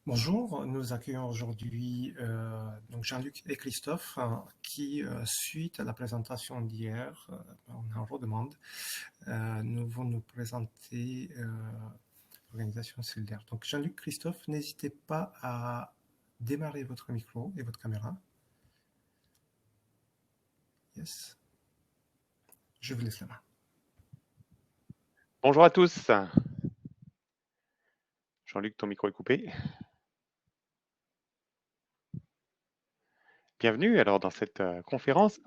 Bonjour, nous accueillons aujourd'hui donc Jean-Luc et Christophe qui, suite à la présentation d'hier, on en redemande, nous vont nous présenter l'organisation cellulaire. Donc Jean-Luc, Christophe, n'hésitez pas à démarrer votre micro et votre caméra. Yes. Je vous laisse la main. Bonjour à tous. Jean-Luc, ton micro est coupé. Bienvenue alors dans cette conférence.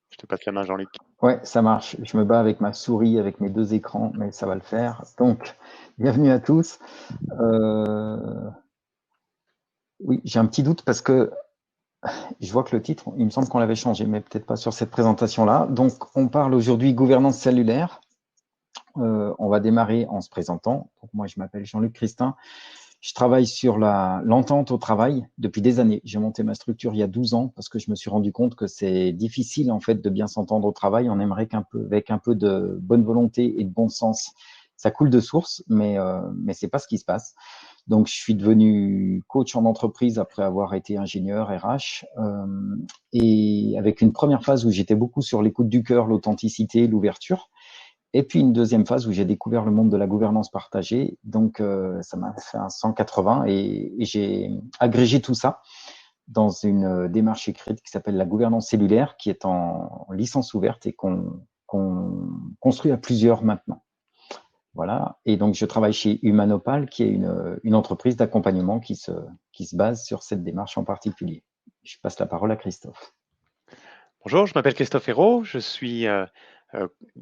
Je te passe la main, Jean-Luc. Ouais, ça marche. Je me bats avec ma souris, avec mes deux écrans, mais ça va le faire. Donc, bienvenue à tous. Oui, j'ai un petit doute parce que je vois que le titre, il me semble qu'on l'avait changé, mais peut-être pas sur cette présentation-là. Donc, on parle aujourd'hui gouvernance cellulaire. On va démarrer en se présentant. Donc, moi, je m'appelle Jean-Luc Christin. Je travaille sur l'entente au travail depuis des années. J'ai monté ma structure il y a 12 ans parce que je me suis rendu compte que c'est difficile en fait de bien s'entendre au travail. On aimerait avec un peu de bonne volonté et de bon sens, ça coule de source, mais c'est pas ce qui se passe. Donc je suis devenu coach en entreprise après avoir été ingénieur RH et avec une première phase où j'étais beaucoup sur l'écoute du cœur, l'authenticité, l'ouverture. Et puis une deuxième phase où j'ai découvert le monde de la gouvernance partagée. Donc, ça m'a fait un 180 et j'ai agrégé tout ça dans une démarche écrite qui s'appelle la gouvernance cellulaire, qui est en licence ouverte et qu'on construit à plusieurs maintenant. Voilà. Et donc, je travaille chez Humanopal, qui est une entreprise d'accompagnement qui se base sur cette démarche en particulier. Je passe la parole à Christophe. Bonjour, je m'appelle Christophe Hérault. Je suis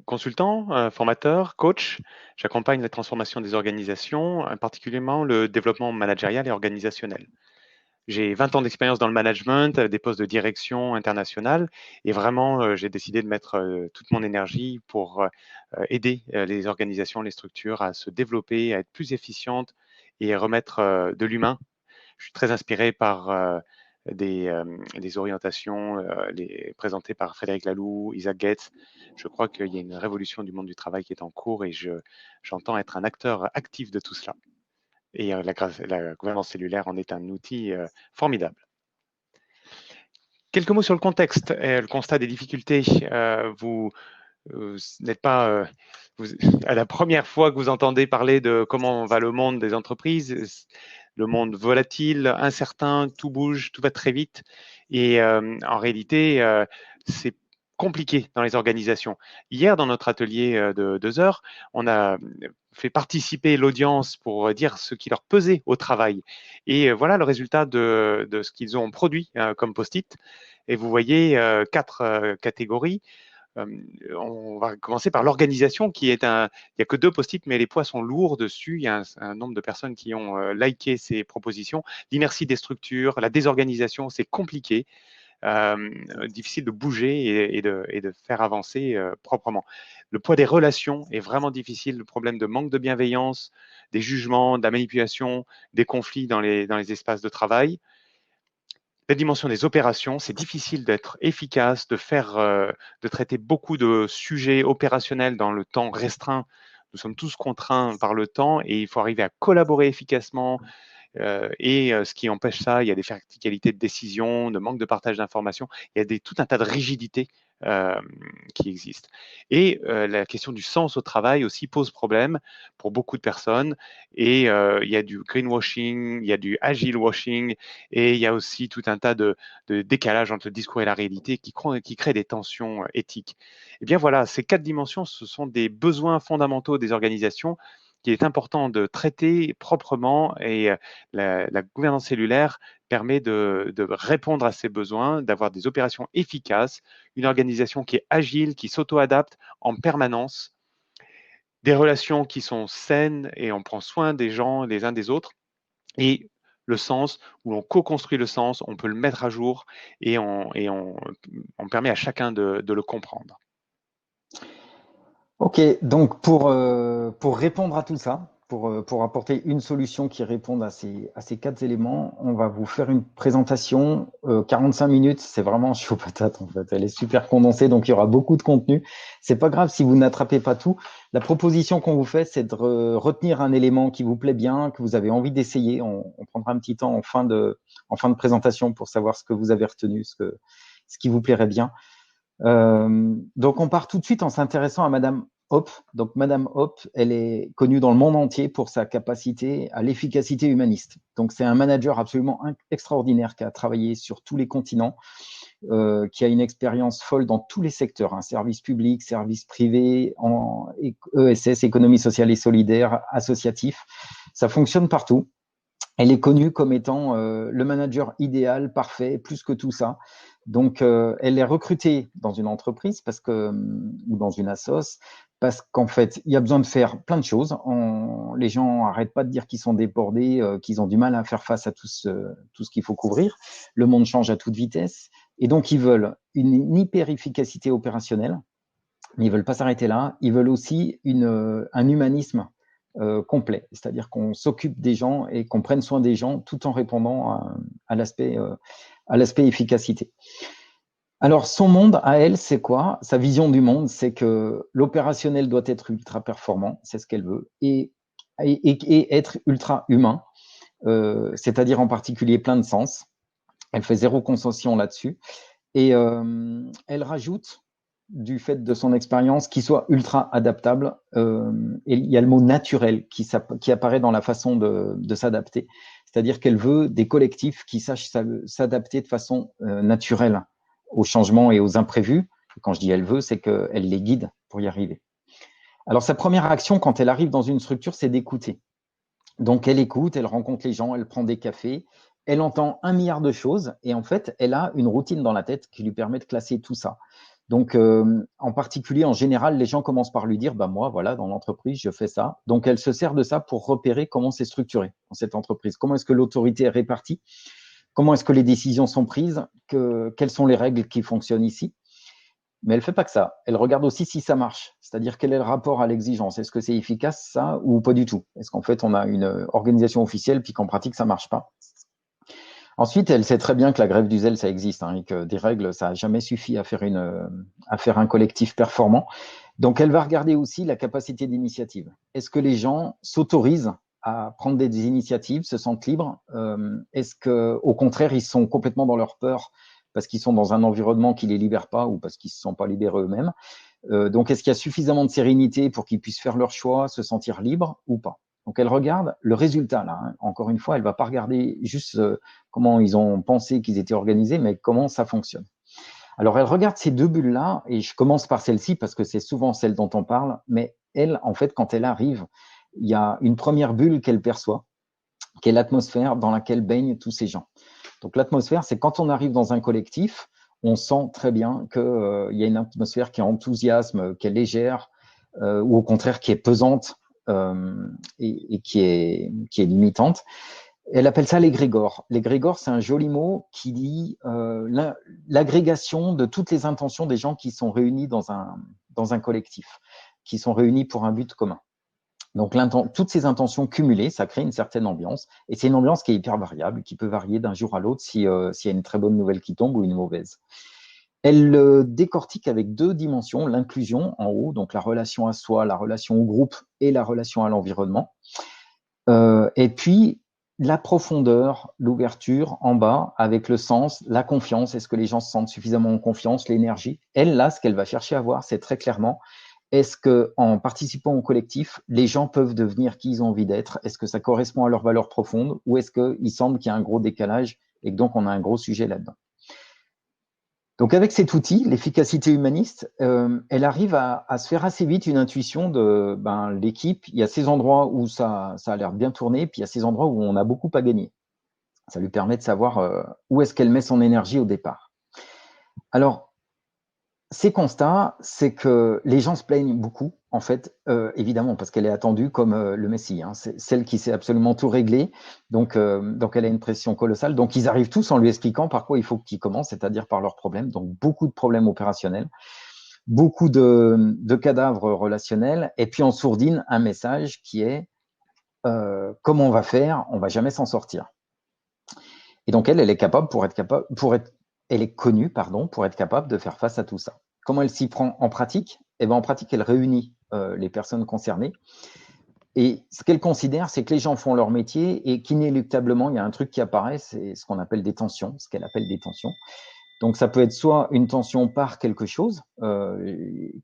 consultant, formateur, coach. J'accompagne la transformation des organisations, particulièrement le développement managérial et organisationnel. J'ai 20 ans d'expérience dans le management, des postes de direction internationale, et vraiment, j'ai décidé de mettre toute mon énergie pour aider les organisations, les structures à se développer, à être plus efficientes et remettre de l'humain. Je suis très inspiré par des orientations présentées par Frédéric Laloux, Isaac Gates. Je crois qu'il y a une révolution du monde du travail qui est en cours et j'entends être un acteur actif de tout cela. Et la gouvernance cellulaire en est un outil formidable. Quelques mots sur le contexte, le constat des difficultés. Vous n'êtes pas à la première fois que vous entendez parler de comment va le monde des entreprises, le monde volatile, incertain, tout bouge, tout va très vite. Et en réalité, c'est compliqué dans les organisations. Hier, dans notre atelier de 2 heures, on a fait participer l'audience pour dire ce qui leur pesait au travail. Et voilà le résultat de ce qu'ils ont produit comme post-it. Et vous voyez 4 catégories. On va commencer par l'organisation qui est il n'y a que 2 post-it, mais les poids sont lourds dessus. Il y a un nombre de personnes qui ont liké ces propositions. L'inertie des structures, la désorganisation, c'est compliqué, difficile de bouger et de faire avancer proprement. Le poids des relations est vraiment difficile. Le problème de manque de bienveillance, des jugements, de la manipulation, des conflits dans les espaces de travail. La dimension des opérations, c'est difficile d'être efficace, de traiter beaucoup de sujets opérationnels dans le temps restreint. Nous sommes tous contraints par le temps et il faut arriver à collaborer efficacement. Ce qui empêche ça, il y a des verticalités de décision, de manque de partage d'informations, il y a tout un tas de rigidités qui existent. Et la question du sens au travail aussi pose problème pour beaucoup de personnes. Et il y a du greenwashing, il y a du agile washing, et il y a aussi tout un tas de décalage entre le discours et la réalité qui crée des tensions éthiques. Et bien voilà, ces 4 dimensions, ce sont des besoins fondamentaux des organisations qu'il est important de traiter proprement et la gouvernance cellulaire permet de répondre à ces besoins, d'avoir des opérations efficaces, une organisation qui est agile, qui s'auto-adapte en permanence, des relations qui sont saines et on prend soin des gens les uns des autres et le sens, où on co-construit le sens, on peut le mettre à jour et on permet à chacun de le comprendre. Ok, donc pour répondre à tout ça, pour apporter une solution qui réponde à ces 4 éléments. On va vous faire une présentation, 45 minutes, c'est vraiment chaud patate en fait. Elle est super condensée, donc il y aura beaucoup de contenu. C'est pas grave si vous n'attrapez pas tout. La proposition qu'on vous fait, c'est de retenir un élément qui vous plaît bien, que vous avez envie d'essayer. On prendra un petit temps en fin de présentation pour savoir ce que vous avez retenu, ce qui vous plairait bien. Donc, on part tout de suite en s'intéressant à Madame Hoppe. Donc, Madame Hoppe, elle est connue dans le monde entier pour sa capacité à l'efficacité humaniste. Donc, c'est un manager absolument extraordinaire qui a travaillé sur tous les continents, qui a une expérience folle dans tous les secteurs, hein, service public, service privé, en ESS, économie sociale et solidaire, associatif. Ça fonctionne partout. Elle est connue comme étant le manager idéal, parfait, plus que tout ça. Donc, elle est recrutée dans une entreprise ou dans une assoce parce qu'en fait, il y a besoin de faire plein de choses. Les gens n'arrêtent pas de dire qu'ils sont débordés, qu'ils ont du mal à faire face à tout ce qu'il faut couvrir. Le monde change à toute vitesse. Et donc, ils veulent une hyper-efficacité opérationnelle, mais ils ne veulent pas s'arrêter là. Ils veulent aussi un humanisme complet, c'est-à-dire qu'on s'occupe des gens et qu'on prenne soin des gens tout en répondant à l'aspect efficacité. Alors, son monde à elle, c'est quoi? Sa vision du monde, c'est que l'opérationnel doit être ultra performant, c'est ce qu'elle veut, et être ultra humain, c'est-à-dire en particulier plein de sens. Elle fait zéro concession là-dessus. Et elle rajoute, du fait de son expérience, qu'il soit ultra adaptable. Et il y a le mot naturel qui apparaît dans la façon de s'adapter. C'est-à-dire qu'elle veut des collectifs qui sachent s'adapter de façon naturelle aux changements et aux imprévus. Et quand je dis elle veut, c'est qu'elle les guide pour y arriver. Alors, sa première action, quand elle arrive dans une structure, c'est d'écouter. Donc, elle écoute, elle rencontre les gens, elle prend des cafés, elle entend 1 milliard de choses et en fait, elle a une routine dans la tête qui lui permet de classer tout ça. Donc, en particulier, en général, les gens commencent par lui dire, bah moi, voilà, dans l'entreprise, je fais ça. Donc, elle se sert de ça pour repérer comment c'est structuré dans cette entreprise, comment est-ce que l'autorité est répartie, comment est-ce que les décisions sont prises, quelles sont les règles qui fonctionnent ici. Mais elle ne fait pas que ça. Elle regarde aussi si ça marche. C'est-à-dire quel est le rapport à l'exigence. Est-ce que c'est efficace, ça, ou pas du tout? Est-ce qu'en fait, on a une organisation officielle, puis qu'en pratique, ça ne marche pas? Ensuite, elle sait très bien que la grève du zèle, ça existe, hein, et que des règles, ça n'a jamais suffi à faire un collectif performant. Donc, elle va regarder aussi la capacité d'initiative. Est-ce que les gens s'autorisent à prendre des initiatives, se sentent libres? Est-ce qu'au contraire, ils sont complètement dans leur peur parce qu'ils sont dans un environnement qui ne les libère pas ou parce qu'ils ne se sont pas libérés eux-mêmes? Donc, est-ce qu'il y a suffisamment de sérénité pour qu'ils puissent faire leur choix, se sentir libres ou pas? Donc, elle regarde le résultat, là. Hein. Encore une fois, elle ne va pas regarder juste comment ils ont pensé qu'ils étaient organisés, mais comment ça fonctionne. Alors, elle regarde ces 2 bulles-là, et je commence par celle-ci parce que c'est souvent celle dont on parle, mais elle, en fait, quand elle arrive, il y a une première bulle qu'elle perçoit, qui est l'atmosphère dans laquelle baignent tous ces gens. Donc, l'atmosphère, c'est quand on arrive dans un collectif, on sent très bien qu'il y a une atmosphère qui est enthousiasme, qui est légère, ou au contraire qui est pesante et qui est limitante. Elle appelle ça l'égrégore. L'égrégore, c'est un joli mot qui dit l'agrégation de toutes les intentions des gens qui sont réunis dans un collectif, qui sont réunis pour un but commun. Donc, toutes ces intentions cumulées, ça crée une certaine ambiance. Et c'est une ambiance qui est hyper variable, qui peut varier d'un jour à l'autre s'il y a une très bonne nouvelle qui tombe ou une mauvaise. Elle décortique avec 2 dimensions, l'inclusion en haut, donc la relation à soi, la relation au groupe et la relation à l'environnement. Et puis, la profondeur, l'ouverture en bas avec le sens, la confiance. Est-ce que les gens se sentent suffisamment en confiance, l'énergie? Elle, là, ce qu'elle va chercher à voir, c'est très clairement, est-ce qu'en participant au collectif, les gens peuvent devenir qui ils ont envie d'être? Est-ce que ça correspond à leurs valeurs profondes ou est-ce qu'il semble qu'il y a un gros décalage et que donc on a un gros sujet là-dedans? Donc, avec cet outil, l'efficacité humaniste, elle arrive à se faire assez vite une intuition de l'équipe. Il y a ces endroits où ça a l'air bien tourné, puis il y a ces endroits où on a beaucoup à gagner. Ça lui permet de savoir où est-ce qu'elle met son énergie au départ. Alors, ces constats, c'est que les gens se plaignent beaucoup, en fait, évidemment, parce qu'elle est attendue comme le Messie. Hein. C'est celle qui sait absolument tout régler, donc elle a une pression colossale. Donc, ils arrivent tous en lui expliquant par quoi il faut qu'ils commencent, c'est-à-dire par leurs problèmes. Donc, beaucoup de problèmes opérationnels, beaucoup de cadavres relationnels, et puis en sourdine, un message qui est comment on va faire? On va jamais s'en sortir. Et donc, elle est capable elle est connue, pardon, pour être capable de faire face à tout ça. Comment elle s'y prend en pratique? Eh ben, en pratique, elle réunit les personnes concernées. Et ce qu'elle considère, c'est que les gens font leur métier et qu'inéluctablement, il y a un truc qui apparaît, c'est ce qu'on appelle des tensions, ce qu'elle appelle des tensions. Donc, ça peut être soit une tension par quelque chose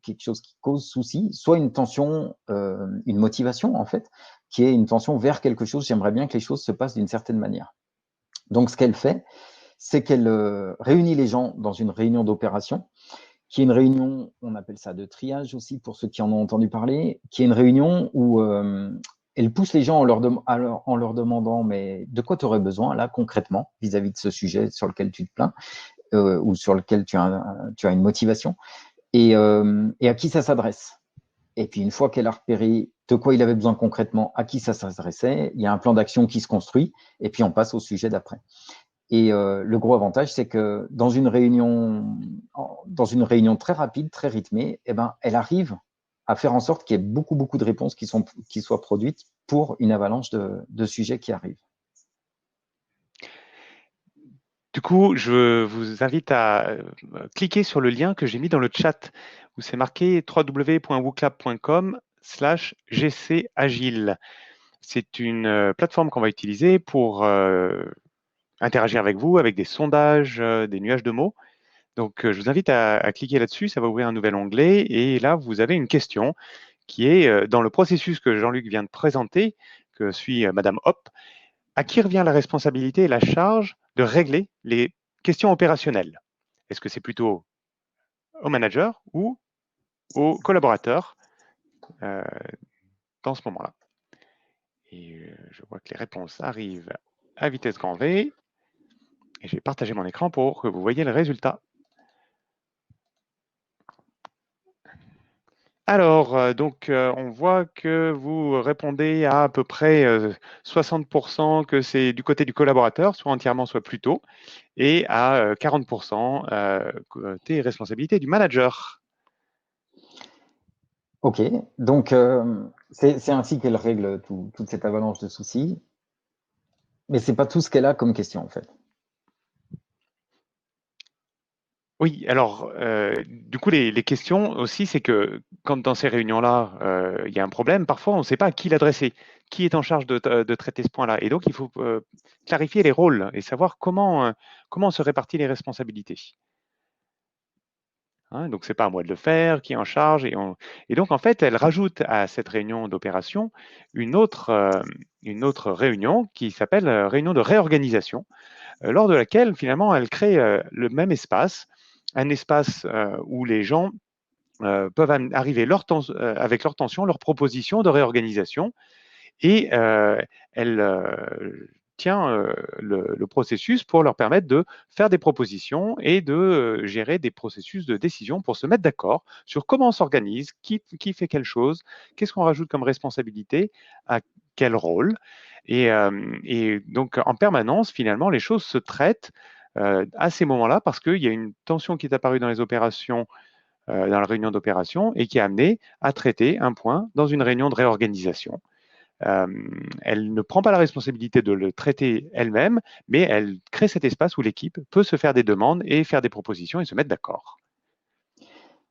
qui cause souci, soit une tension, une motivation, en fait, qui est une tension vers quelque chose. J'aimerais bien que les choses se passent d'une certaine manière. Donc, ce qu'elle fait, c'est qu'elle réunit les gens dans une réunion d'opération, qui est une réunion, on appelle ça de triage aussi, pour ceux qui en ont entendu parler, qui est une réunion où elle pousse les gens en leur demandant, mais de quoi tu aurais besoin, là, concrètement, vis-à-vis de ce sujet sur lequel tu te plains, ou sur lequel tu as une motivation, et à qui ça s'adresse. Et puis, une fois qu'elle a repéré de quoi il avait besoin concrètement, à qui ça s'adressait, il y a un plan d'action qui se construit, et puis on passe au sujet d'après. Et le gros avantage, c'est que dans une réunion très rapide, très rythmée, eh ben, elle arrive à faire en sorte qu'il y ait beaucoup de réponses qui soient produites pour une avalanche de sujets qui arrivent. Du coup, je vous invite à cliquer sur le lien que j'ai mis dans le chat où c'est marqué www.wooclap.com/gcagile. C'est une plateforme qu'on va utiliser pour interagir avec vous, avec des sondages, des nuages de mots. Donc, je vous invite à cliquer là-dessus, ça va ouvrir un nouvel onglet et là, vous avez une question qui est dans le processus que Jean-Luc vient de présenter, que suit Madame Hop. À qui revient la responsabilité et la charge de régler les questions opérationnelles? Est-ce que c'est plutôt au manager ou au collaborateur dans ce moment-là? Et je vois que les réponses arrivent à vitesse grand V. Et je vais partager mon écran pour que vous voyez le résultat. Alors, on voit que vous répondez à peu près 60% que c'est du côté du collaborateur, soit entièrement, soit plutôt, et à 40% côté responsabilité du manager. Ok, donc c'est ainsi qu'elle règle toute cette avalanche de soucis, mais c'est pas tout ce qu'elle a comme question en fait. Oui, alors, du coup, les questions aussi, c'est que quand dans ces réunions-là, il y a un problème, parfois on ne sait pas à qui l'adresser, qui est en charge de traiter ce point-là. Et donc, il faut clarifier les rôles et savoir comment on se répartit les responsabilités. Hein, donc, ce n'est pas à moi de le faire, qui est en charge. Et donc, en fait, elle rajoute à cette réunion d'opération une autre réunion qui s'appelle réunion de réorganisation, lors de laquelle, finalement, elle crée le même espace, un espace où les gens peuvent arriver avec leurs tensions, leurs propositions de réorganisation, et elle tient le processus pour leur permettre de faire des propositions et de gérer des processus de décision pour se mettre d'accord sur comment on s'organise, qui fait quelle chose, qu'est-ce qu'on rajoute comme responsabilité, à quel rôle. Et donc, en permanence, finalement, les choses se traitent à ces moments-là parce qu'il y a une tension qui est apparue dans les opérations, dans la réunion d'opération, et qui a amené à traiter un point dans une réunion de réorganisation. Elle ne prend pas la responsabilité de le traiter elle-même, mais elle crée cet espace où l'équipe peut se faire des demandes et faire des propositions et se mettre d'accord.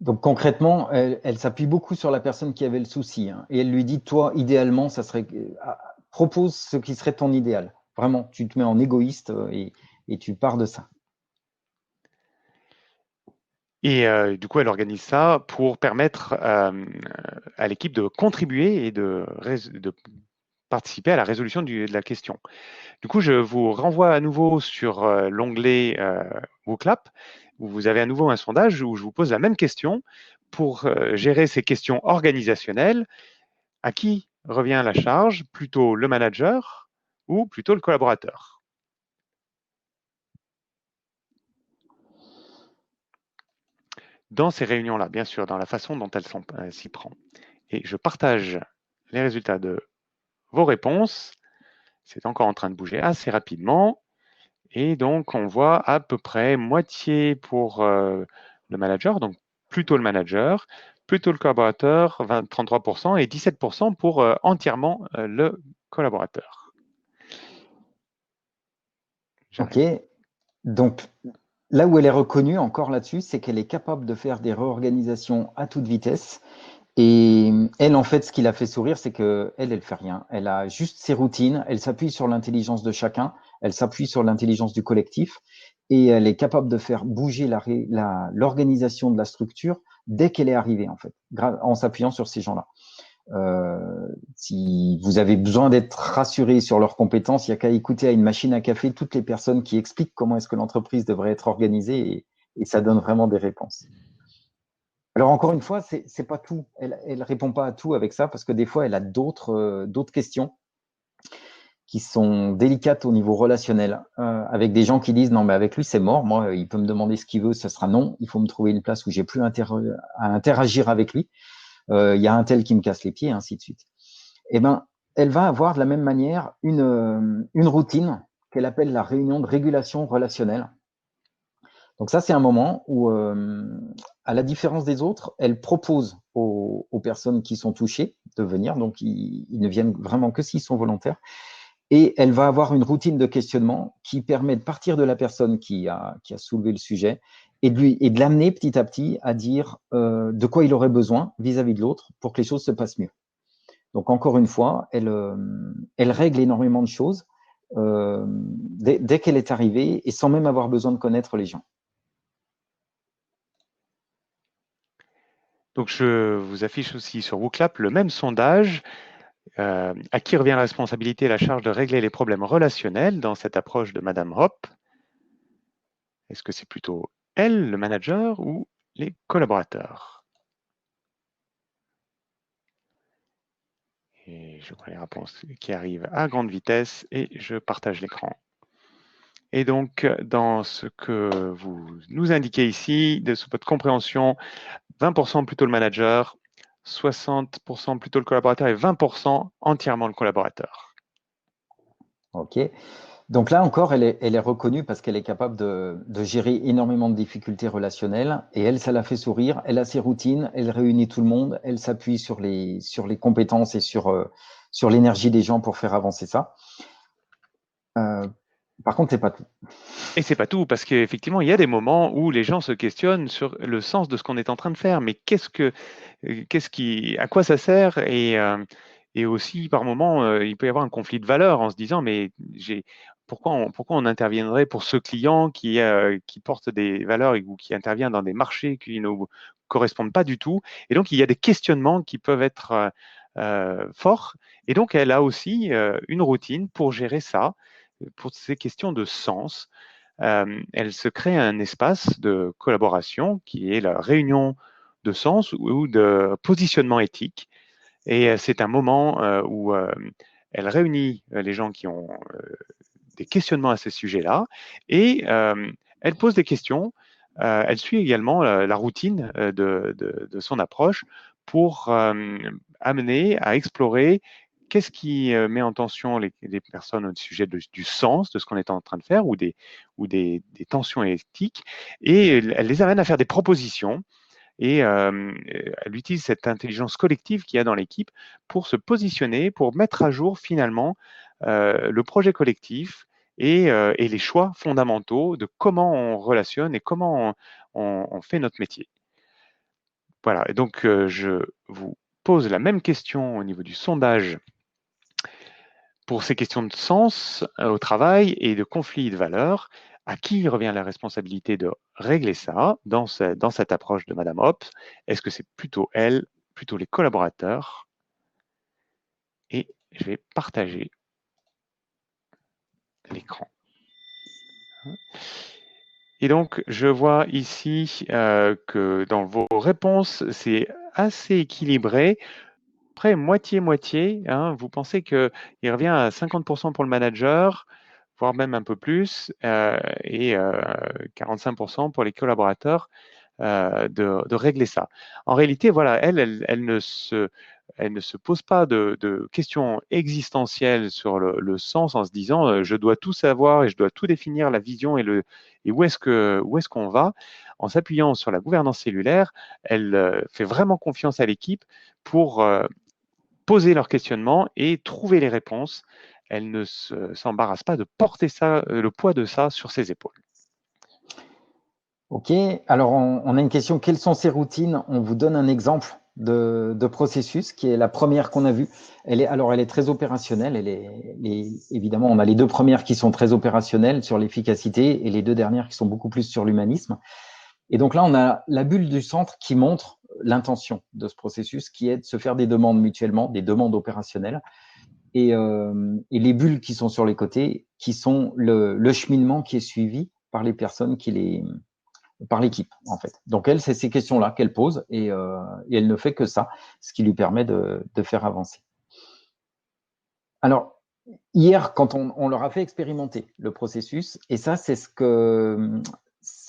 Donc concrètement, elle s'appuie beaucoup sur la personne qui avait le souci, hein, et elle lui dit, toi, idéalement, ça serait propose ce qui serait ton idéal. Vraiment, tu te mets en égoïste et tu pars de ça. Et du coup, elle organise ça pour permettre à l'équipe de contribuer et de participer à la résolution de la question. Du coup, je vous renvoie à nouveau sur l'onglet WooClap, où vous avez à nouveau un sondage où je vous pose la même question pour gérer ces questions organisationnelles. À qui revient la charge? Plutôt le manager ou plutôt le collaborateur? Dans ces réunions-là, bien sûr, dans la façon dont elle s'y prend. Et je partage les résultats de vos réponses. C'est encore en train de bouger assez rapidement. Et donc, on voit à peu près moitié pour le manager, donc plutôt le manager, plutôt le collaborateur, 33%, et 17% pour entièrement le collaborateurs. Ok, donc là où elle est reconnue encore là-dessus, c'est qu'elle est capable de faire des réorganisations à toute vitesse. Et elle, en fait, ce qui l'a fait sourire, c'est qu'elle, elle fait rien. Elle a juste ses routines, elle s'appuie sur l'intelligence de chacun, elle s'appuie sur l'intelligence du collectif, et elle est capable de faire bouger l'organisation de la structure dès qu'elle est arrivée, en fait, en s'appuyant sur ces gens-là. Si vous avez besoin d'être rassuré sur leurs compétences, il n'y a qu'à écouter à une machine à café toutes les personnes qui expliquent comment est-ce que l'entreprise devrait être organisée, et ça donne vraiment des réponses. Alors, encore une fois, c'est pas tout. Elle répond pas à tout avec ça parce que des fois, elle a d'autres questions qui sont délicates au niveau relationnel, avec des gens qui disent non, mais avec lui, c'est mort. Moi, il peut me demander ce qu'il veut, ce sera non. Il faut me trouver une place où j'ai plus à interagir avec lui. Il y a un tel qui me casse les pieds, ainsi de suite. Eh ben, elle va avoir de la même manière une routine qu'elle appelle la réunion de régulation relationnelle. Donc ça, c'est un moment où, à la différence des autres, elle propose aux personnes qui sont touchées de venir. Donc, ils ne viennent vraiment que s'ils sont volontaires. Et elle va avoir une routine de questionnement qui permet de partir de la personne qui a soulevé le sujet et de l'amener petit à petit à dire de quoi il aurait besoin vis-à-vis de l'autre pour que les choses se passent mieux. Donc, encore une fois, elle règle énormément de choses dès qu'elle est arrivée et sans même avoir besoin de connaître les gens. Donc, je vous affiche aussi sur WooClap le même sondage. À qui revient la responsabilité et la charge de régler les problèmes relationnels dans cette approche de Madame Hop? Est-ce que c'est plutôt elle, le manager, ou les collaborateurs? Et je vois les réponses qui arrivent à grande vitesse et je partage l'écran. Et donc, dans ce que vous nous indiquez ici, de votre compréhension, 20% plutôt le manager, 60% plutôt le collaborateur et 20% entièrement le collaborateur. Ok. Donc là encore, elle est reconnue parce qu'elle est capable de gérer énormément de difficultés relationnelles. Et elle, ça la fait sourire. Elle a ses routines, elle réunit tout le monde, elle s'appuie sur les compétences et sur l'énergie des gens pour faire avancer ça. Par contre, c'est pas tout. Et c'est pas tout, parce qu'effectivement, il y a des moments où les gens se questionnent sur le sens de ce qu'on est en train de faire. Mais à quoi ça sert? Et aussi, par moments, il peut y avoir un conflit de valeurs en se disant, mais pourquoi on interviendrait pour ce client qui porte des valeurs ou qui intervient dans des marchés qui ne correspondent pas du tout? Et donc, il y a des questionnements qui peuvent être forts. Et donc, elle a aussi une routine pour gérer ça, pour ces questions de sens. Elle se crée un espace de collaboration qui est la réunion de sens ou de positionnement éthique. Et c'est un moment où elle réunit les gens qui ont des questionnements à ces sujets-là et elle pose des questions. Elle suit également la routine de son approche pour amener à explorer qu'est-ce qui met en tension les personnes au sujet du sens de ce qu'on est en train de faire ou des tensions éthiques, et elle les amène à faire des propositions. Et elle utilise cette intelligence collective qu'il y a dans l'équipe pour se positionner, pour mettre à jour finalement le projet collectif et les choix fondamentaux de comment on relationne et comment on fait notre métier. Voilà, et donc je vous pose la même question au niveau du sondage pour ces questions de sens au travail et de conflit de valeurs. À qui revient la responsabilité de régler ça dans cette approche de Madame Hop? Est-ce que c'est plutôt elle, plutôt les collaborateurs? Et je vais partager l'écran. Et donc, je vois ici que dans vos réponses, c'est assez équilibré. Après, moitié-moitié, hein, vous pensez qu'il revient à 50% pour le manager, voire même un peu plus, et 45% pour les collaborateurs de régler ça. En réalité, voilà, elle ne se pose pas de questions existentielles sur le sens en se disant je dois tout savoir et je dois tout définir, la vision et où est-ce qu'on va. En s'appuyant sur la gouvernance cellulaire, elle fait vraiment confiance à l'équipe pour poser leurs questionnements et trouver les réponses. Elle ne s'embarrasse pas de porter ça, le poids de ça sur ses épaules. Ok, alors on a une question. Quelles sont ces routines? On vous donne un exemple de processus qui est la première qu'on a vue. Elle est très opérationnelle. Évidemment, on a les deux premières qui sont très opérationnelles sur l'efficacité et les deux dernières qui sont beaucoup plus sur l'humanisme. Et donc là, on a la bulle du centre qui montre l'intention de ce processus, qui est de se faire des demandes mutuellement, des demandes opérationnelles, et les bulles qui sont sur les côtés, qui sont le cheminement qui est suivi par les personnes par l'équipe, en fait. Donc elle, c'est ces questions-là qu'elle pose, et elle ne fait que ça, ce qui lui permet de faire avancer. Alors, hier, quand on leur a fait expérimenter le processus, et ça, c'est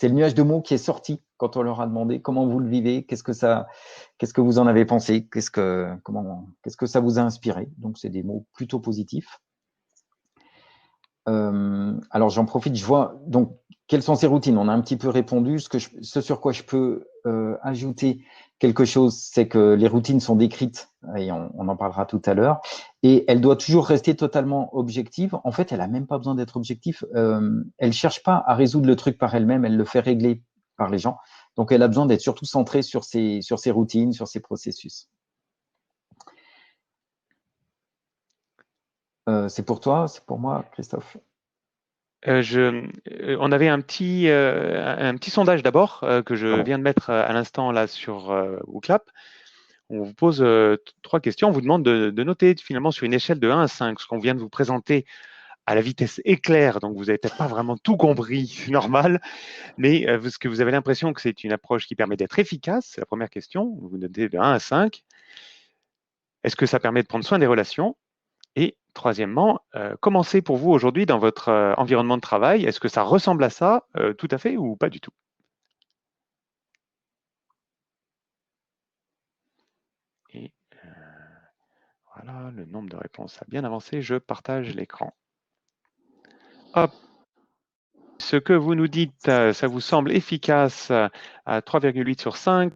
le nuage de mots qui est sorti quand on leur a demandé comment vous le vivez, qu'est-ce que vous en avez pensé, qu'est-ce que ça vous a inspiré. Donc, c'est des mots plutôt positifs. Alors, j'en profite, je vois, donc, quelles sont ces routines? On a un petit peu répondu. Ce sur quoi je peux ajouter quelque chose, c'est que les routines sont décrites, et on en parlera tout à l'heure, et elle doit toujours rester totalement objective. En fait, elle n'a même pas besoin d'être objective. Elle ne cherche pas à résoudre le truc par elle-même, elle le fait régler par les gens. Donc, elle a besoin d'être surtout centrée sur ses routines, sur ses processus. C'est pour toi, c'est pour moi, Christophe? On avait un petit sondage d'abord que je viens de mettre à l'instant là sur WooClap. On vous pose 3 questions. On vous demande de noter finalement sur une échelle de 1 à 5 ce qu'on vient de vous présenter à la vitesse éclair. Donc, vous n'avez peut-être pas vraiment tout compris, c'est normal. Mais est-ce que vous avez l'impression que c'est une approche qui permet d'être efficace? C'est la première question. Vous notez de 1 à 5. Est-ce que ça permet de prendre soin des relations? Et troisièmement, comment c'est pour vous aujourd'hui dans votre environnement de travail? Est-ce que ça ressemble à ça tout à fait ou pas du tout? Et voilà, le nombre de réponses a bien avancé. Je partage l'écran. Hop. Ce que vous nous dites, ça vous semble efficace à 3,8 sur 5,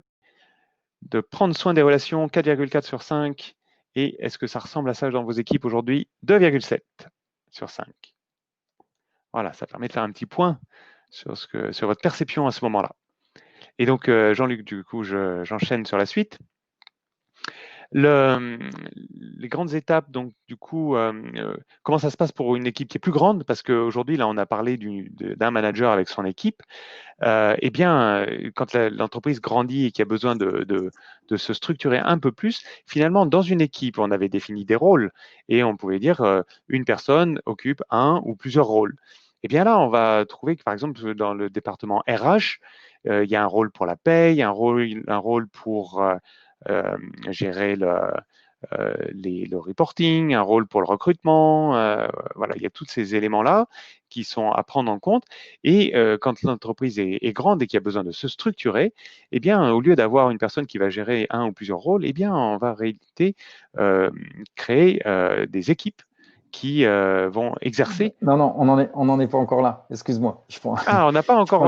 de prendre soin des relations 4,4 sur 5, et est-ce que ça ressemble à ça dans vos équipes aujourd'hui? 2,7 sur 5. Voilà, ça permet de faire un petit point sur votre perception à ce moment-là. Et donc, Jean-Luc, du coup, j'enchaîne sur la suite. Les grandes étapes, donc du coup, comment ça se passe pour une équipe qui est plus grande? Parce qu'aujourd'hui, là, on a parlé d'un manager avec son équipe. Eh bien, quand l'entreprise grandit et qu'il y a besoin de se structurer un peu plus, finalement, dans une équipe, on avait défini des rôles et on pouvait dire une personne occupe un ou plusieurs rôles. Eh bien là, on va trouver que, par exemple, dans le département RH, il y a un rôle pour la paye, un rôle pour gérer le reporting, un rôle pour le recrutement. Voilà, il y a tous ces éléments-là qui sont à prendre en compte. Et quand l'entreprise est grande et qu'il y a besoin de se structurer, eh bien, au lieu d'avoir une personne qui va gérer un ou plusieurs rôles, eh bien, on va en réalité créer des équipes qui vont exercer. Non, on n'en est pas encore là. Excuse-moi. Ah, on n'est pas encore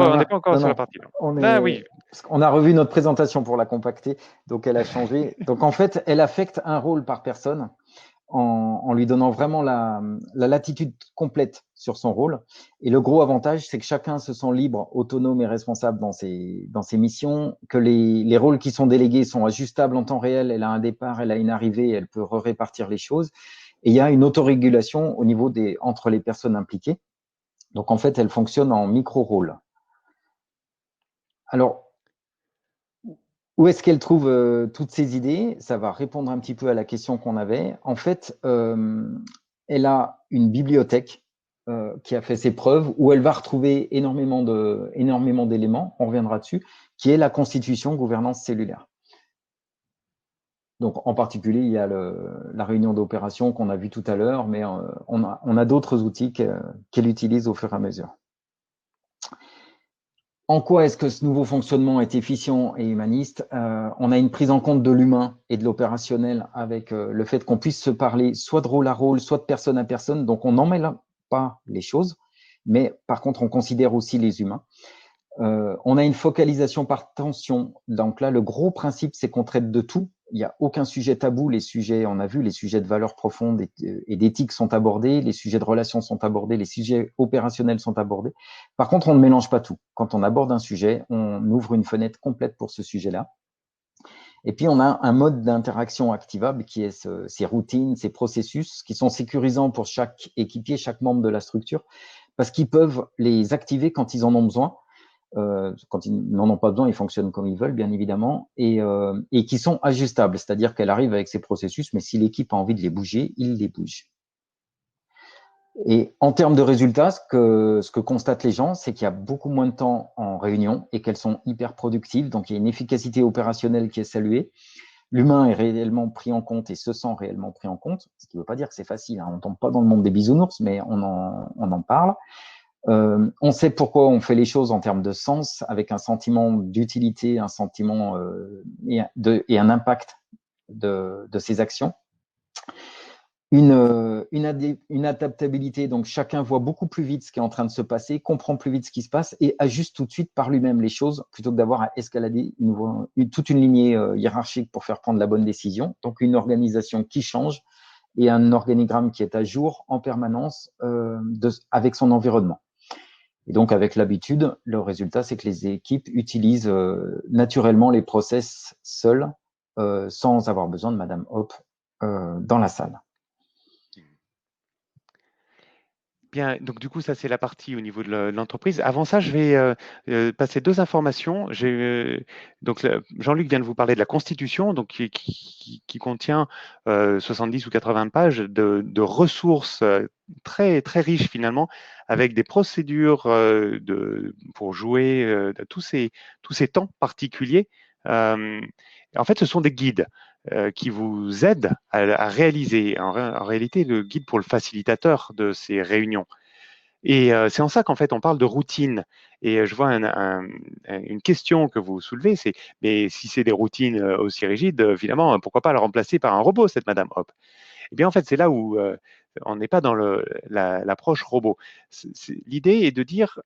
sur la partie. Ah oui. Parce qu'on a revu notre présentation pour la compacter, donc elle a changé. Donc en fait, elle affecte un rôle par personne en lui donnant vraiment la latitude complète sur son rôle. Et le gros avantage, c'est que chacun se sent libre, autonome et responsable dans ses missions, que les rôles qui sont délégués sont ajustables en temps réel. Elle a un départ, elle a une arrivée, elle peut répartir les choses. Et il y a une autorégulation au niveau entre les personnes impliquées. Donc, en fait, elle fonctionne en micro-rôle. Alors, où est-ce qu'elle trouve toutes ces idées? Ça va répondre un petit peu à la question qu'on avait. En fait, elle a une bibliothèque qui a fait ses preuves, où elle va retrouver énormément d'éléments, on reviendra dessus, qui est la constitution gouvernance cellulaire. Donc, en particulier, il y a la réunion d'opération qu'on a vue tout à l'heure, mais on a d'autres outils qu'elle utilise au fur et à mesure. En quoi est-ce que ce nouveau fonctionnement est efficient et humaniste? On a une prise en compte de l'humain et de l'opérationnel avec le fait qu'on puisse se parler soit de rôle à rôle, soit de personne à personne. Donc, on n'emmêle pas les choses, mais par contre, on considère aussi les humains. On a une focalisation par tension. Donc là, le gros principe, c'est qu'on traite de tout. il n'y a aucun sujet tabou. Les sujets, on a vu, les sujets de valeurs profondes et d'éthique sont abordés, les sujets de relations sont abordés, les sujets opérationnels sont abordés. Par contre, on ne mélange pas tout. Quand on aborde un sujet, on ouvre une fenêtre complète pour ce sujet-là. Et puis, on a un mode d'interaction activable qui est ces routines, ces processus qui sont sécurisants pour chaque équipier, chaque membre de la structure, parce qu'ils peuvent les activer quand ils en ont besoin. Quand ils n'en ont pas besoin, ils fonctionnent comme ils veulent, bien évidemment, et qui sont ajustables, c'est-à-dire qu'elle arrive avec ses processus, mais si l'équipe a envie de les bouger, il les bouge. Et en termes de résultats, ce que constatent les gens, c'est qu'il y a beaucoup moins de temps en réunion et qu'elles sont hyper productives, donc il y a une efficacité opérationnelle qui est saluée. L'humain est réellement pris en compte et se sent réellement pris en compte, ce qui ne veut pas dire que c'est facile, hein. On ne tombe pas dans le monde des bisounours, mais on en parle. On sait pourquoi on fait les choses en termes de sens, avec un sentiment d'utilité, un sentiment et un impact de ces actions. Une adaptabilité, donc chacun voit beaucoup plus vite ce qui est en train de se passer, comprend plus vite ce qui se passe et ajuste tout de suite par lui-même les choses plutôt que d'avoir à escalader toute une lignée hiérarchique pour faire prendre la bonne décision. Donc une organisation qui change et un organigramme qui est à jour en permanence avec son environnement. Et donc, avec l'habitude, le résultat, c'est que les équipes utilisent naturellement les process seuls, sans avoir besoin de Madame Hop dans la salle. Bien, donc du coup, ça c'est la partie au niveau de l'entreprise. Avant ça, je vais passer deux informations. Donc Jean-Luc vient de vous parler de la Constitution, donc qui contient 70 ou 80 pages de ressources très très riches finalement, avec des procédures pour jouer de tous ces temps particuliers. En fait, ce sont des guides qui vous aide à réaliser. En réalité, le guide pour le facilitateur de ces réunions. Et c'est en ça qu'en fait, on parle de routine. Et je vois une question que vous soulevez, c'est mais si c'est des routines aussi rigides, finalement, pourquoi pas la remplacer par un robot, cette Madame Hop? Eh bien, en fait, c'est là où on n'est pas dans l'approche robot. L'idée est de dire,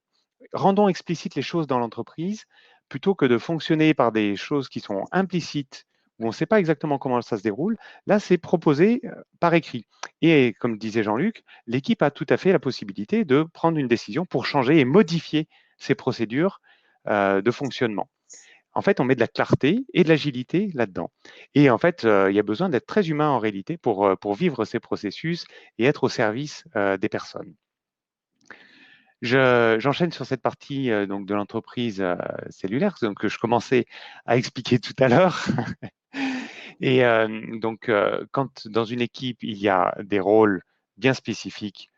rendons explicites les choses dans l'entreprise plutôt que de fonctionner par des choses qui sont implicites où on ne sait pas exactement comment ça se déroule. Là, c'est proposé par écrit. Et comme disait Jean-Luc, l'équipe a tout à fait la possibilité de prendre une décision pour changer et modifier ces procédures de fonctionnement. En fait, on met de la clarté et de l'agilité là-dedans. Et en fait, il y a besoin d'être très humain en réalité pour vivre ces processus et être au service des personnes. J'enchaîne sur cette partie donc de l'entreprise cellulaire donc, que je commençais à expliquer tout à l'heure. Et donc, quand dans une équipe, il y a des rôles bien spécifiques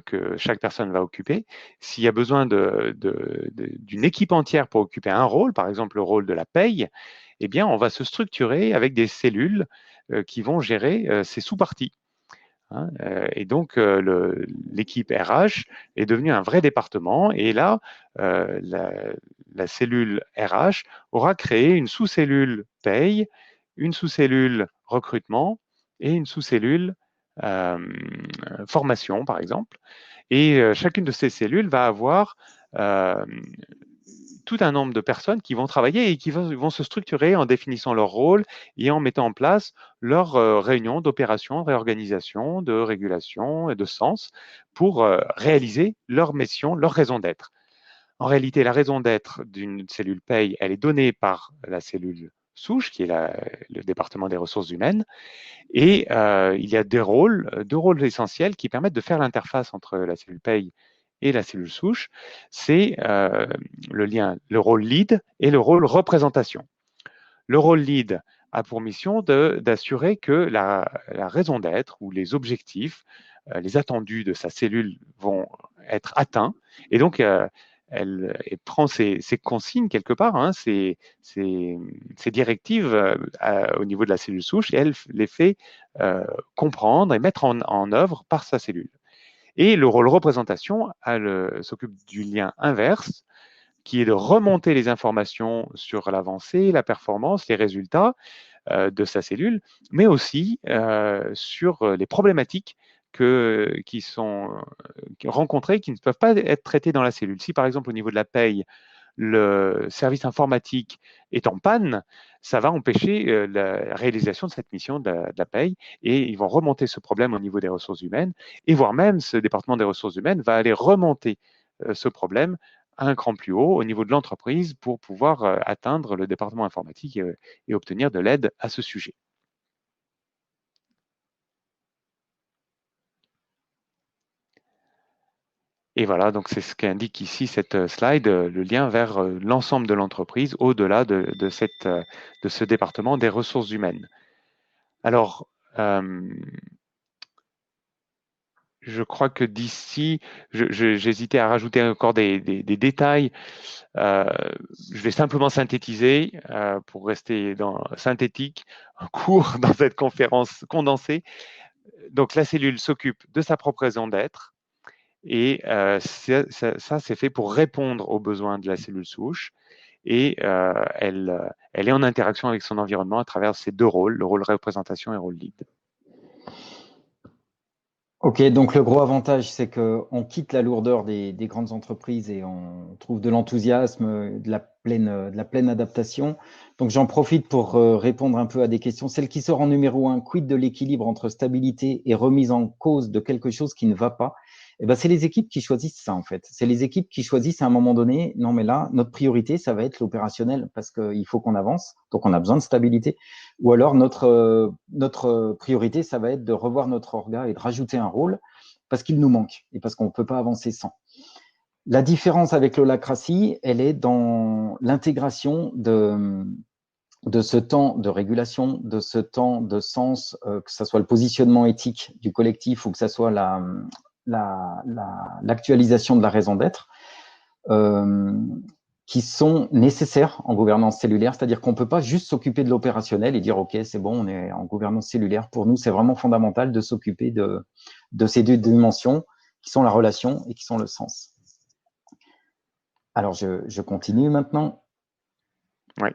que chaque personne va occuper, s'il y a besoin d'une équipe entière pour occuper un rôle, par exemple le rôle de la paye, eh bien, on va se structurer avec des cellules qui vont gérer ces sous-parties. Hein, et donc, l'équipe RH est devenue un vrai département. Et là, la cellule RH aura créé une sous-cellule paye, une sous-cellule recrutement et une sous-cellule formation, par exemple. Et chacune de ces cellules va avoir tout un nombre de personnes qui vont travailler et qui vont se structurer en définissant leur rôle et en mettant en place leurs réunions d'opération, de réorganisation, de régulation et de sens pour réaliser leur mission, leur raison d'être. En réalité, la raison d'être d'une cellule paye, elle est donnée par la cellule souche, qui est le département des ressources humaines, et il y a deux rôles essentiels qui permettent de faire l'interface entre la cellule paye et la cellule souche, c'est le rôle lead et le rôle représentation. Le rôle lead a pour mission d'assurer que la raison d'être ou les objectifs, les attendus de sa cellule vont être atteints. Et donc, elle prend ses consignes quelque part, hein, ses directives au niveau de la cellule souche, et elle les fait comprendre et mettre en œuvre par sa cellule. Et le rôle représentation s'occupe du lien inverse, qui est de remonter les informations sur l'avancée, la performance, les résultats de sa cellule, mais aussi sur les problématiques qui sont rencontrées, qui ne peuvent pas être traitées dans la cellule. Si par exemple au niveau de la paye, le service informatique est en panne, ça va empêcher la réalisation de cette mission de la paye et ils vont remonter ce problème au niveau des ressources humaines et voire même ce département des ressources humaines va aller remonter ce problème à un cran plus haut au niveau de l'entreprise pour pouvoir atteindre le département informatique et obtenir de l'aide à ce sujet. Et voilà, donc c'est ce qu'indique ici cette slide, le lien vers l'ensemble de l'entreprise au-delà de ce département des ressources humaines. Alors, je crois que d'ici, j'hésitais à rajouter encore des détails. Je vais simplement synthétiser pour rester synthétique, court dans cette conférence condensée. Donc, la cellule s'occupe de sa propre raison d'être. Et ça c'est fait pour répondre aux besoins de la cellule souche. Et elle est en interaction avec son environnement à travers ces deux rôles, le rôle représentation et le rôle lead. Ok, donc le gros avantage, c'est qu'on quitte la lourdeur des grandes entreprises et on trouve de l'enthousiasme, de la pleine adaptation. Donc j'en profite pour répondre un peu à des questions. Celle qui sort en numéro 1, quid de l'équilibre entre stabilité et remise en cause de quelque chose qui ne va pas? Eh ben, c'est les équipes qui choisissent ça, en fait. C'est les équipes qui choisissent à un moment donné, non mais là, notre priorité, ça va être l'opérationnel parce qu'il faut qu'on avance, donc on a besoin de stabilité. Ou alors, notre priorité, ça va être de revoir notre orga et de rajouter un rôle parce qu'il nous manque et parce qu'on ne peut pas avancer sans. La différence avec l'holacratie, elle est dans l'intégration de ce temps de régulation, de ce temps de sens, que ce soit le positionnement éthique du collectif ou que ce soit l'actualisation de la raison d'être, qui sont nécessaires en gouvernance cellulaire, c'est-à-dire qu'on ne peut pas juste s'occuper de l'opérationnel et dire « Ok, c'est bon, on est en gouvernance cellulaire ». Pour nous, c'est vraiment fondamental de s'occuper de ces deux dimensions qui sont la relation et qui sont le sens. Alors, je continue maintenant. Oui, et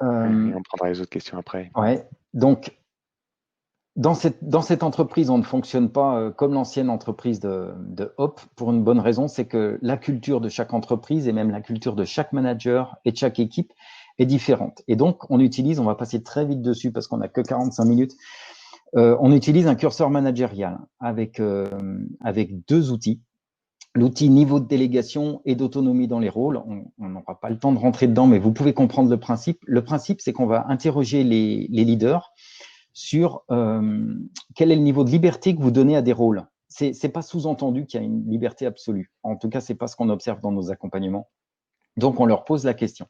on prendra les autres questions après. Ouais, donc, dans cette entreprise, on ne fonctionne pas comme l'ancienne entreprise de Hop pour une bonne raison, c'est que la culture de chaque entreprise et même la culture de chaque manager et de chaque équipe est différente. Et donc, on va passer très vite dessus parce qu'on n'a que 45 minutes, on utilise un curseur managérial avec deux outils. L'outil niveau de délégation et d'autonomie dans les rôles, on n'aura pas le temps de rentrer dedans, mais vous pouvez comprendre le principe. Le principe, c'est qu'on va interroger les leaders sur quel est le niveau de liberté que vous donnez à des rôles. Ce n'est pas sous-entendu qu'il y a une liberté absolue. En tout cas, ce n'est pas ce qu'on observe dans nos accompagnements. Donc, on leur pose la question.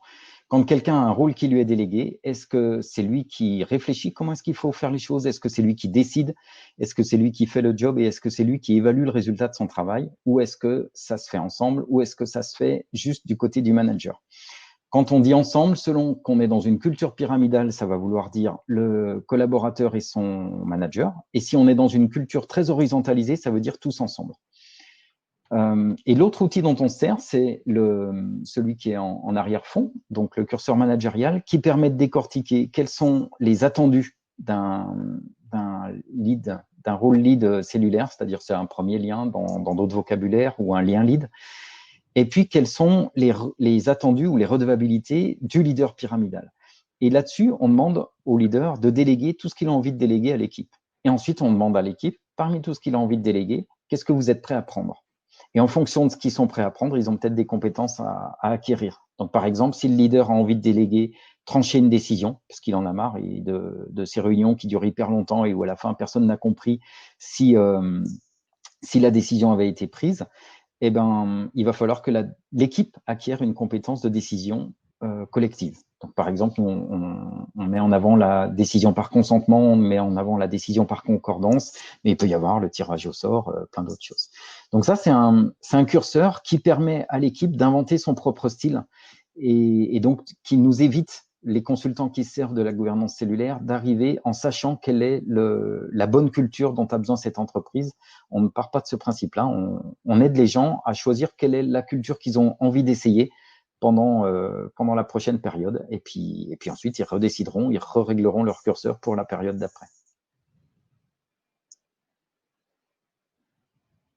Quand quelqu'un a un rôle qui lui est délégué, est-ce que c'est lui qui réfléchit comment est-ce qu'il faut faire les choses? Est-ce que c'est lui qui décide? Est-ce que c'est lui qui fait le job? Et est-ce que c'est lui qui évalue le résultat de son travail? Ou est-ce que ça se fait ensemble? Ou est-ce que ça se fait juste du côté du manager? Quand on dit ensemble, selon qu'on est dans une culture pyramidale, ça va vouloir dire le collaborateur et son manager. Et si on est dans une culture très horizontalisée, ça veut dire tous ensemble. Et l'autre outil dont on se sert, c'est celui qui est en arrière-fond, donc le curseur managérial, qui permet de décortiquer quels sont les attendus d'un lead, d'un rôle lead cellulaire, c'est-à-dire c'est un premier lien dans d'autres vocabulaires ou un lien lead. Et puis, quels sont les attendus ou les redevabilités du leader pyramidal. Et là-dessus, on demande au leader de déléguer tout ce qu'il a envie de déléguer à l'équipe. Et ensuite, on demande à l'équipe, parmi tout ce qu'il a envie de déléguer, qu'est-ce que vous êtes prêt à prendre? Et en fonction de ce qu'ils sont prêts à prendre, ils ont peut-être des compétences à acquérir. Donc, par exemple, si le leader a envie de déléguer, trancher une décision, parce qu'il en a marre de ces réunions qui durent hyper longtemps et où à la fin, personne n'a compris si la décision avait été prise, eh ben, il va falloir que l'équipe acquiert une compétence de décision collective. Donc, par exemple, on met en avant la décision par consentement, on met en avant la décision par concordance, mais il peut y avoir le tirage au sort, plein d'autres choses. Donc ça, c'est un curseur qui permet à l'équipe d'inventer son propre style et donc qui nous évite, les consultants qui servent de la gouvernance cellulaire, d'arriver en sachant quelle est la bonne culture dont a besoin cette entreprise. On ne part pas de ce principe-là, on aide les gens à choisir quelle est la culture qu'ils ont envie d'essayer pendant la prochaine période. Et puis ensuite, ils redécideront, ils régleront leur curseur pour la période d'après.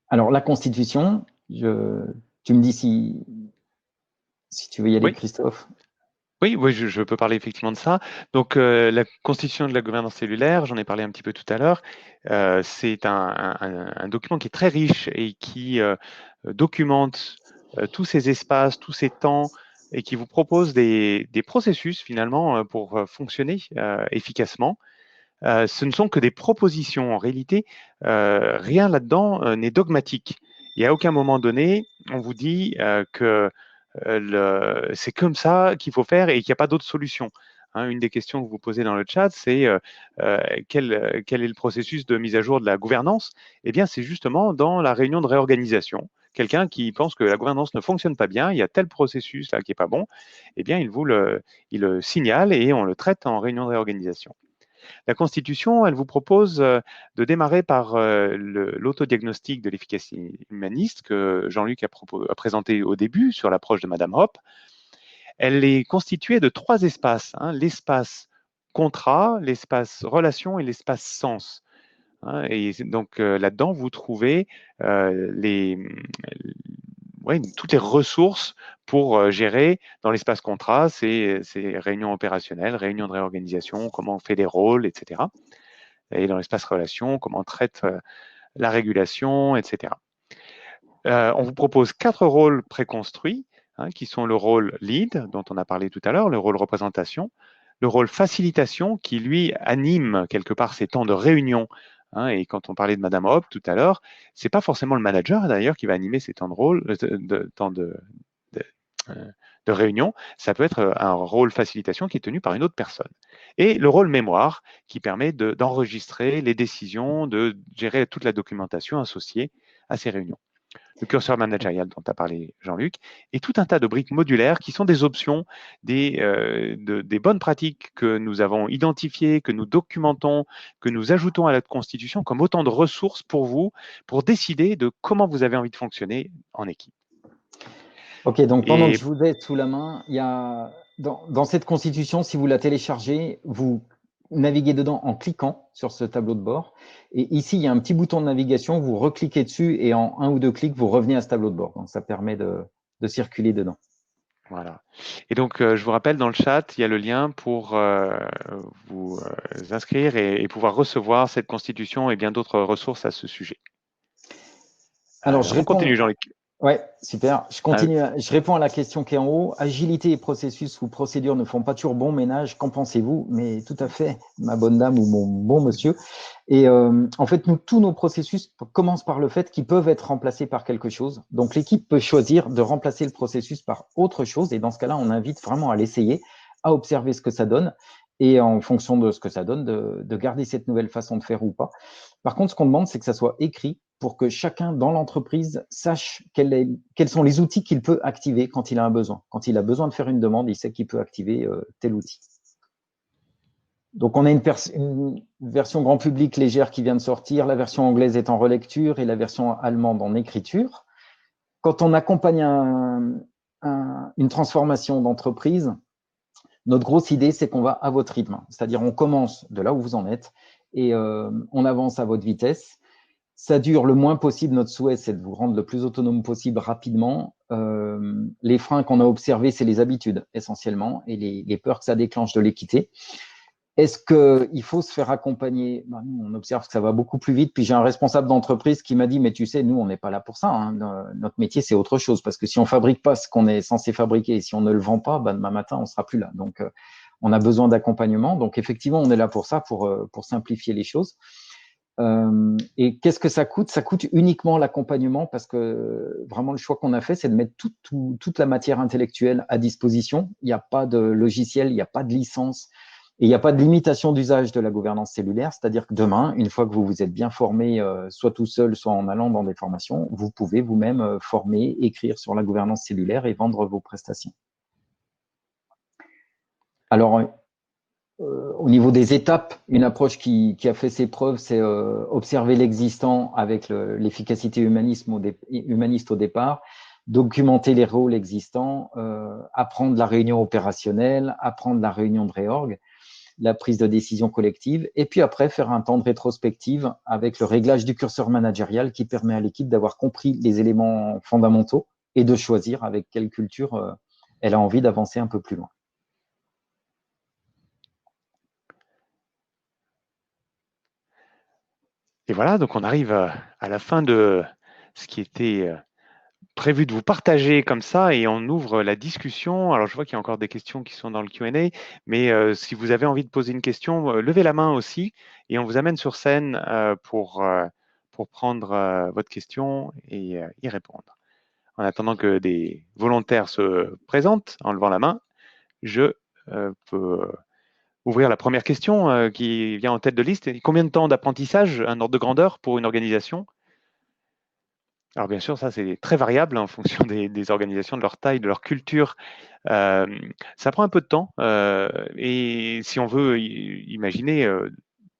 Alors, la constitution, tu me dis si Si tu veux y aller, Oui. Christophe. Oui, je peux parler effectivement de ça. Donc, la constitution de la gouvernance cellulaire, j'en ai parlé un petit peu tout à l'heure, c'est un document qui est très riche et qui documente tous ces espaces, tous ces temps, et qui vous propose des processus finalement pour fonctionner efficacement. Ce ne sont que des propositions. En réalité, rien là-dedans n'est dogmatique. Et à aucun moment donné, on vous dit que c'est comme ça qu'il faut faire et qu'il n'y a pas d'autre solution. Hein, une des questions que vous posez dans le chat, c'est quel est le processus de mise à jour de la gouvernance? Eh bien, c'est justement dans la réunion de réorganisation. Quelqu'un qui pense que la gouvernance ne fonctionne pas bien, il y a tel processus là qui n'est pas bon, eh bien, il le signale et on le traite en réunion de réorganisation. La Constitution, elle vous propose de démarrer par l'autodiagnostic de l'efficacité humaniste que Jean-Luc a présenté au début sur l'approche de Madame Hoppe. Elle est constituée de 3 espaces, hein, l'espace contrat, l'espace relation et l'espace sens. Hein, et donc là-dedans, vous trouvez toutes les ressources pour gérer dans l'espace contrat ces réunions opérationnelles, réunions de réorganisation, comment on fait les rôles, etc. Et dans l'espace relation, comment on traite la régulation, etc. On vous propose 4 rôles préconstruits, hein, qui sont le rôle lead, dont on a parlé tout à l'heure, le rôle représentation, le rôle facilitation, qui lui anime quelque part ces temps de réunion. Hein, et quand on parlait de Madame Hoppe tout à l'heure, c'est pas forcément le manager d'ailleurs qui va animer ces temps de rôle, temps de réunion, ça peut être un rôle facilitation qui est tenu par une autre personne. Et le rôle mémoire qui permet d'enregistrer les décisions, de gérer toute la documentation associée à ces réunions. Le curseur managérial dont a parlé Jean-Luc, et tout un tas de briques modulaires qui sont des options, des bonnes pratiques que nous avons identifiées, que nous documentons, que nous ajoutons à la Constitution comme autant de ressources pour vous, pour décider de comment vous avez envie de fonctionner en équipe. Ok, donc pendant que je vous ai sous la main, il y a dans cette constitution, si vous la téléchargez, vous naviguez dedans en cliquant sur ce tableau de bord. Et ici, il y a un petit bouton de navigation, vous recliquez dessus et en 1 ou 2 clics, vous revenez à ce tableau de bord. Donc, ça permet de circuler dedans. Voilà. Et donc, je vous rappelle, dans le chat, il y a le lien pour vous inscrire et pouvoir recevoir cette constitution et bien d'autres ressources à ce sujet. Alors, je réponds. Continue, Jean-Luc. Ouais, super. Je continue. Je réponds à la question qui est en haut. Agilité et processus ou procédures ne font pas toujours bon ménage. Qu'en pensez-vous? Mais tout à fait, ma bonne dame ou mon bon monsieur. Et en fait, tous nos processus commencent par le fait qu'ils peuvent être remplacés par quelque chose. Donc, l'équipe peut choisir de remplacer le processus par autre chose. Et dans ce cas-là, on invite vraiment à l'essayer, à observer ce que ça donne. Et en fonction de ce que ça donne, de garder cette nouvelle façon de faire ou pas. Par contre, ce qu'on demande, c'est que ça soit écrit pour que chacun dans l'entreprise sache quels sont les outils qu'il peut activer quand il a un besoin. Quand il a besoin de faire une demande, il sait qu'il peut activer tel outil. Donc, on a une version grand public légère qui vient de sortir. La version anglaise est en relecture et la version allemande en écriture. Quand on accompagne une transformation d'entreprise, notre grosse idée, c'est qu'on va à votre rythme. C'est-à-dire, on commence de là où vous en êtes et on avance à votre vitesse. Ça dure le moins possible. Notre souhait, c'est de vous rendre le plus autonome possible rapidement. Les freins qu'on a observés, c'est les habitudes essentiellement et les peurs que ça déclenche de l'équité. Est-ce qu'il faut se faire accompagner? Nous, on observe que ça va beaucoup plus vite. Puis j'ai un responsable d'entreprise qui m'a dit, mais tu sais, nous, on n'est pas là pour ça. Hein. Notre métier, c'est autre chose. Parce que si on ne fabrique pas ce qu'on est censé fabriquer et si on ne le vend pas, demain matin, on ne sera plus là. Donc, on a besoin d'accompagnement. Donc, effectivement, on est là pour ça, pour simplifier les choses. Et qu'est-ce que ça coûte? Ça coûte uniquement l'accompagnement parce que vraiment le choix qu'on a fait, c'est de mettre toute la matière intellectuelle à disposition. Il n'y a pas de logiciel, il n'y a pas de licence et il n'y a pas de limitation d'usage de la gouvernance cellulaire. C'est-à-dire que demain, une fois que vous vous êtes bien formé, soit tout seul, soit en allant dans des formations, vous pouvez vous-même former, écrire sur la gouvernance cellulaire et vendre vos prestations. Alors, au niveau des étapes, une approche qui a fait ses preuves, c'est observer l'existant avec l'efficacité humaniste au départ, documenter les rôles existants, apprendre la réunion opérationnelle, apprendre la réunion de réorg, la prise de décision collective, et puis après faire un temps de rétrospective avec le réglage du curseur managérial qui permet à l'équipe d'avoir compris les éléments fondamentaux et de choisir avec quelle culture elle a envie d'avancer un peu plus loin. Et voilà, donc on arrive à la fin de ce qui était prévu de vous partager comme ça et on ouvre la discussion. Alors, je vois qu'il y a encore des questions qui sont dans le Q&A, mais si vous avez envie de poser une question, levez la main aussi et on vous amène sur scène pour prendre votre question et y répondre. En attendant que des volontaires se présentent en levant la main, je peux ouvrir la première question qui vient en tête de liste. Combien de temps d'apprentissage, un ordre de grandeur pour une organisation? Alors bien sûr, ça c'est très variable en fonction des organisations, de leur taille, de leur culture. Ça prend un peu de temps et si on veut imaginer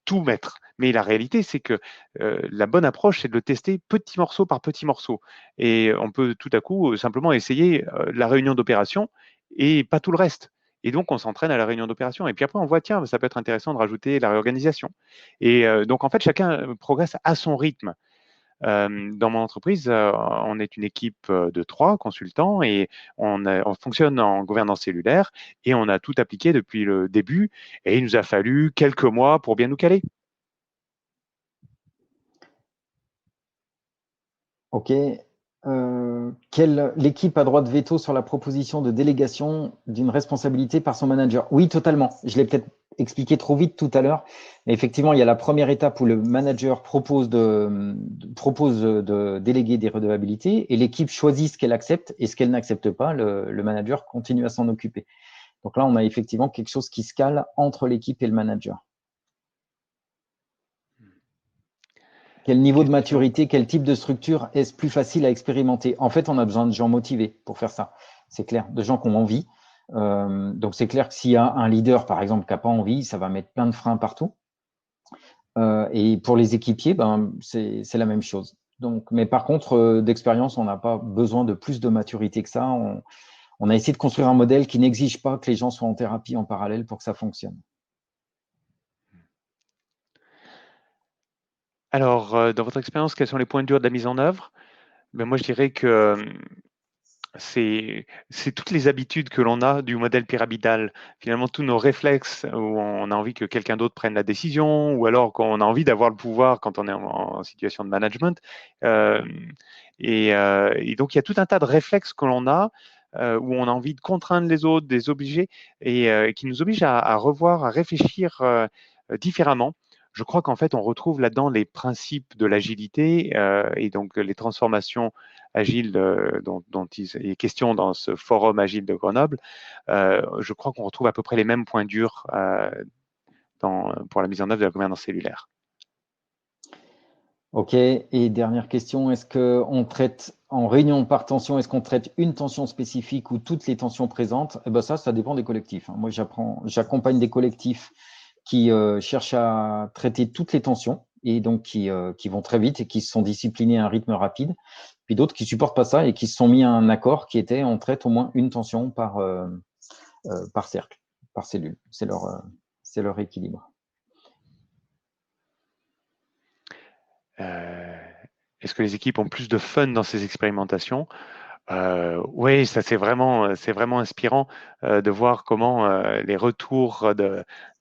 tout mettre. Mais la réalité, c'est que la bonne approche, c'est de le tester petit morceau par petit morceau. Et on peut tout à coup simplement essayer la réunion d'opération et pas tout le reste. Et donc, on s'entraîne à la réunion d'opération. Et puis après, on voit, tiens, ça peut être intéressant de rajouter la réorganisation. Et donc, en fait, chacun progresse à son rythme. Dans mon entreprise, on est une équipe de 3 consultants et on fonctionne en gouvernance cellulaire et on a tout appliqué depuis le début et il nous a fallu quelques mois pour bien nous caler. Ok. L'équipe a droit de veto sur la proposition de délégation d'une responsabilité par son manager? Oui, totalement. Je l'ai peut-être expliqué trop vite tout à l'heure. Mais effectivement, il y a la première étape où le manager propose de déléguer des redevabilités et l'équipe choisit ce qu'elle accepte et ce qu'elle n'accepte pas, le manager continue à s'en occuper. Donc là, on a effectivement quelque chose qui se cale entre l'équipe et le manager. Quel niveau de maturité, quel type de structure est-ce plus facile à expérimenter? En fait, on a besoin de gens motivés pour faire ça. C'est clair, de gens qui ont envie. Donc, c'est clair que s'il y a un leader, par exemple, qui n'a pas envie, ça va mettre plein de freins partout. Et pour les équipiers, c'est la même chose. Donc, mais par contre, d'expérience, on n'a pas besoin de plus de maturité que ça. On a essayé de construire un modèle qui n'exige pas que les gens soient en thérapie en parallèle pour que ça fonctionne. Alors, dans votre expérience, quels sont les points durs de la mise en œuvre? Ben, moi, je dirais que c'est toutes les habitudes que l'on a du modèle pyramidal. Finalement, tous nos réflexes où on a envie que quelqu'un d'autre prenne la décision ou alors qu'on a envie d'avoir le pouvoir quand on est en situation de management. Et donc, il y a tout un tas de réflexes que l'on a où on a envie de contraindre les autres, de les obliger et qui nous obligent à revoir, à réfléchir différemment. Je crois qu'en fait, on retrouve là-dedans les principes de l'agilité et donc les transformations agiles dont il est question dans ce forum agile de Grenoble. Je crois qu'on retrouve à peu près les mêmes points durs pour la mise en œuvre de la gouvernance cellulaire. Ok, et dernière question, est-ce qu'on traite en réunion par tension, est-ce qu'on traite une tension spécifique ou toutes les tensions présentes? Eh ben ça dépend des collectifs. Moi, j'accompagne des collectifs qui cherchent à traiter toutes les tensions et donc qui vont très vite et qui se sont disciplinés à un rythme rapide. Puis d'autres qui supportent pas ça et qui se sont mis à un accord qui était on traite au moins une tension par cercle, par cellule. C'est leur équilibre. Est-ce que les équipes ont plus de fun dans ces expérimentations? Oui, ça c'est vraiment inspirant de voir comment les retours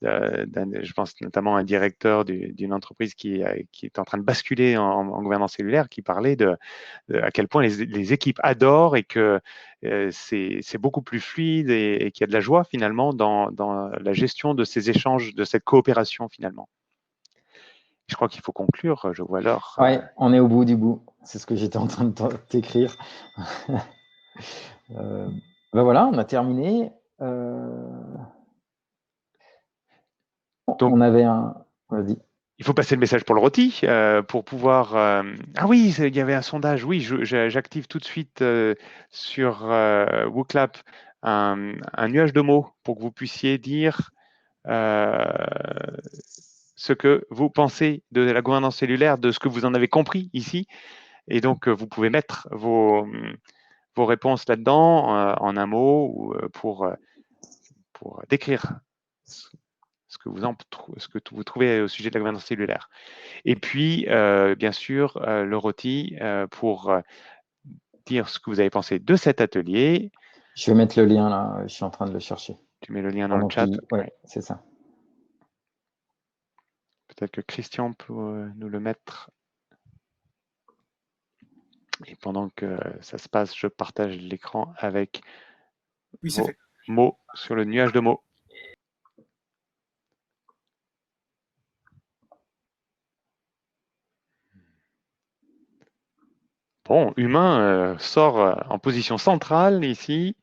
je pense notamment à un directeur d'une entreprise qui est en train de basculer en gouvernance cellulaire, qui parlait à quel point les équipes adorent et que c'est beaucoup plus fluide et qu'il y a de la joie finalement dans la gestion de ces échanges, de cette coopération finalement. Je crois qu'il faut conclure, je vois l'heure. Oui, on est au bout du bout. C'est ce que j'étais en train de t'écrire. Voilà, on a terminé. Donc, on avait un... Vas-y. Il faut passer le message pour le rôti pour pouvoir. Ah oui, il y avait un sondage. Oui, j'active tout de suite sur WooClap un nuage de mots pour que vous puissiez dire ce que vous pensez de la gouvernance cellulaire, de ce que vous en avez compris ici. Et donc, vous pouvez mettre vos réponses là-dedans en un mot ou pour décrire ce que vous trouvez au sujet de la gouvernance cellulaire. Et puis, bien sûr, le rôti pour dire ce que vous avez pensé de cet atelier, Je vais mettre le lien là, je suis en train de le chercher. Tu mets le lien dans le chat. Oui, c'est ça. Peut-être que Christian peut nous le mettre. Et pendant que ça se passe, je partage l'écran avec vos mots sur le nuage de mots. Bon, humain sort en position centrale ici.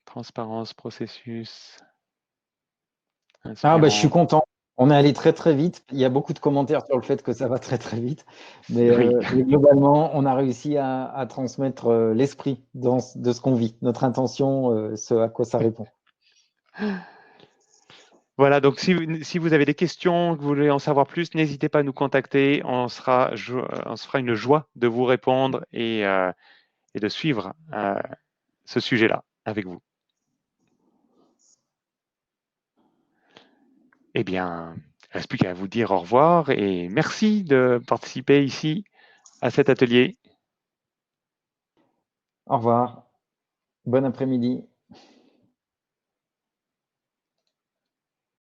Transparence, processus. Ah bah, je suis content. On est allé très très vite. Il y a beaucoup de commentaires sur le fait que ça va très très vite. Mais oui. Globalement, on a réussi à transmettre l'esprit de ce qu'on vit, notre intention, ce à quoi ça répond. Voilà, donc si vous avez des questions, que vous voulez en savoir plus, n'hésitez pas à nous contacter. On se fera une joie de vous répondre et de suivre ce sujet-là avec vous. Eh bien, il ne reste plus qu'à vous dire au revoir et merci de participer ici à cet atelier. Au revoir. Bon après-midi.